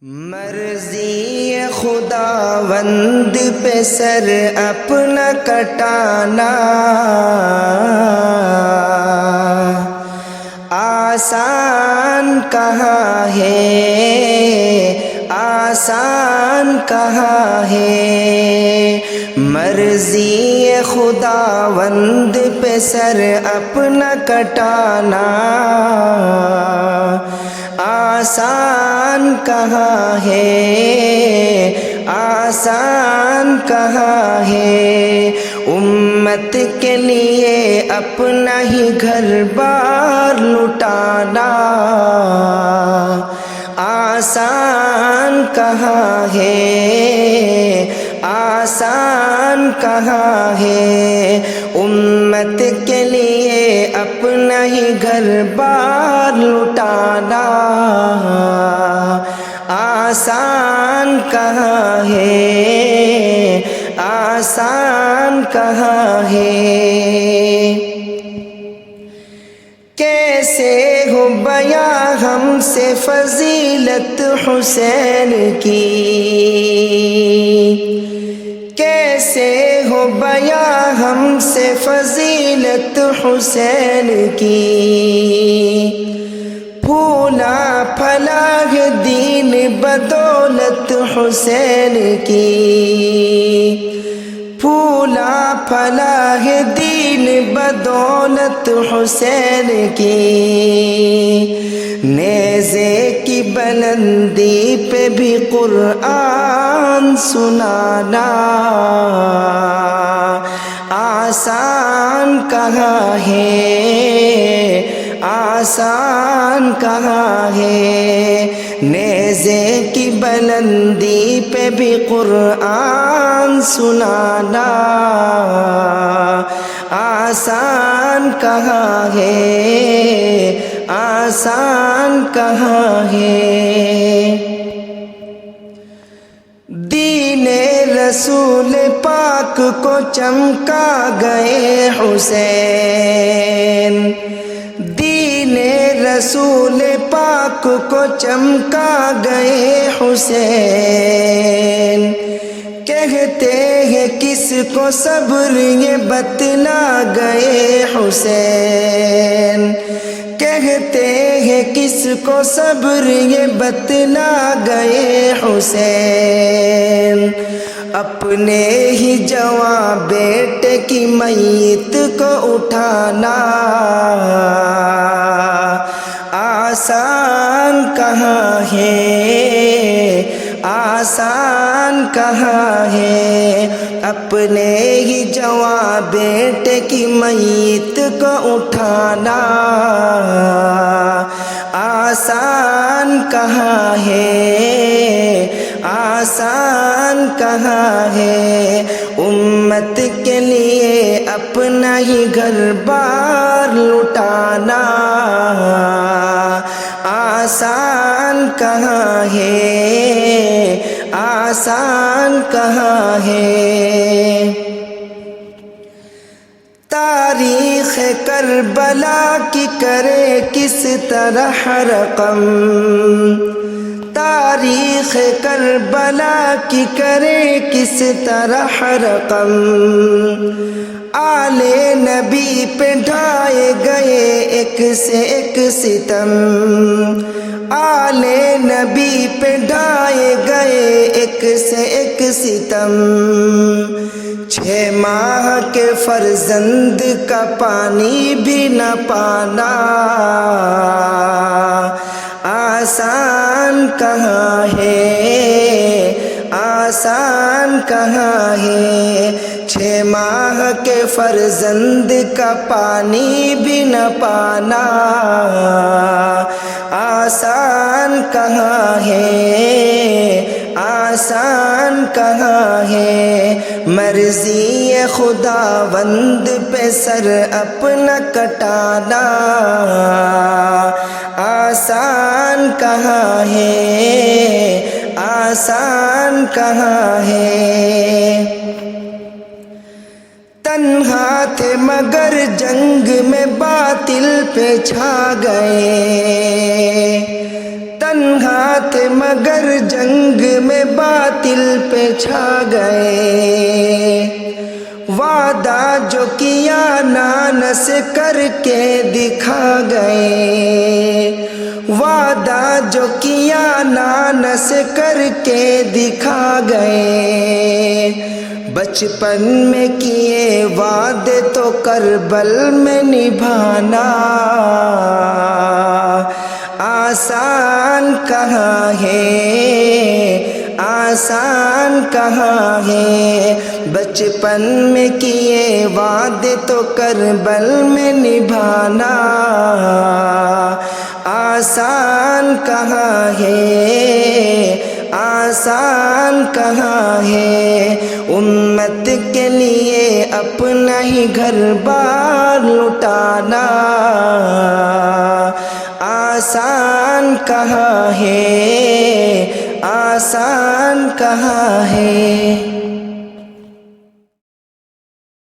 مرضی خداوند پہ سر اپنا کٹانا آسان کہاں ہے، آسان کہاں ہے۔ مرضی خداوند پہ سر اپنا کٹانا آسان کہاں ہے، آسان کہاں ہے۔ امت کے لیے اپنا ہی گھر بار لٹانا آسان کہاں ہے، آسان کہاں ہے۔ امت کے لیے اپنا ہی گھر بار لٹانا آسان کہاں ہے، آسان کہاں ہے۔ کیسے ہو بیاں ہم سے فضیلت حسین کی، کیسے ہو بیاں ہم سے فضیلت حسین کی۔ پھولا پھلا ہے دین بدولت حسین کی، پھولا پھلا ہے دین بدولت حسین کی۔ نیزے کی بلندی پہ بھی قرآن سنانا آسان کہاں ہے، آسان کہاں ہے۔ نیزے کی بلندی پہ بھی قرآن سنانا آسان کہاں ہے، آسان کہاں ہے۔ دین رسول پاک کو چمکا گئے حسین، دین رسول پاک کو چمکا گئے حسین۔ کہتے ہیں کس کو صبر یہ بتلا گئے حسین، کہتے ہیں کس کو صبر یہ بتلا گئے حسین۔ اپنے ہی جواں بیٹے کی میت کو اٹھانا آسان کہاں ہے، آسان کہاں ہے۔ اپنے ہی جواں بیٹے کی میت کو اٹھانا آسان کہاں ہے، آسان کہاں ہے۔ امت کے لیے اپنا ہی گھر بار لٹانا آسان کہاں ہے، آسان کہاں ہے۔ تاریخ کربلا کی کرے کس طرح رقم، تاریخ کربلا کی کرے کس طرح رقم۔ آل نبی پہ ڈھائے گئے ایک سے ایک ستم، آل نبی پہ ڈھائے گئے ایک سے ایک ستم۔ 6 ماہ کے فرزند کا پانی بھی نہ پانا آسان کہاں ہے، آسان کہاں ہے۔ 6 ماہ کے فرزند کا پانی بھی نہ پانا آسان کہاں ہے، آسان کہاں ہے۔ مرضی خداوند پہ سر اپنا کٹانا آسان کہاں ہے، آسان کہاں ہے۔ تنہا تھے مگر جنگ میں باطل پہ چھا گئے، تنہا تھے مگر جنگ پہ چھا گئے، وعدہ جو کیا نانس کر کے دکھا گئے، وعدہ جو کیا نانس کر کے دکھا گئے، بچپن میں کیے وعدے تو کربل میں نبھانا آسان کہاں ہے، آسان کہاں ہے، بچپن میں کیے وعدے تو کربل میں نبھانا آسان کہاں ہے، آسان کہاں ہے، امت کے لیے اپنا ہی گھر بار لٹانا آسان کہاں ہے، آسان کہاں ہے۔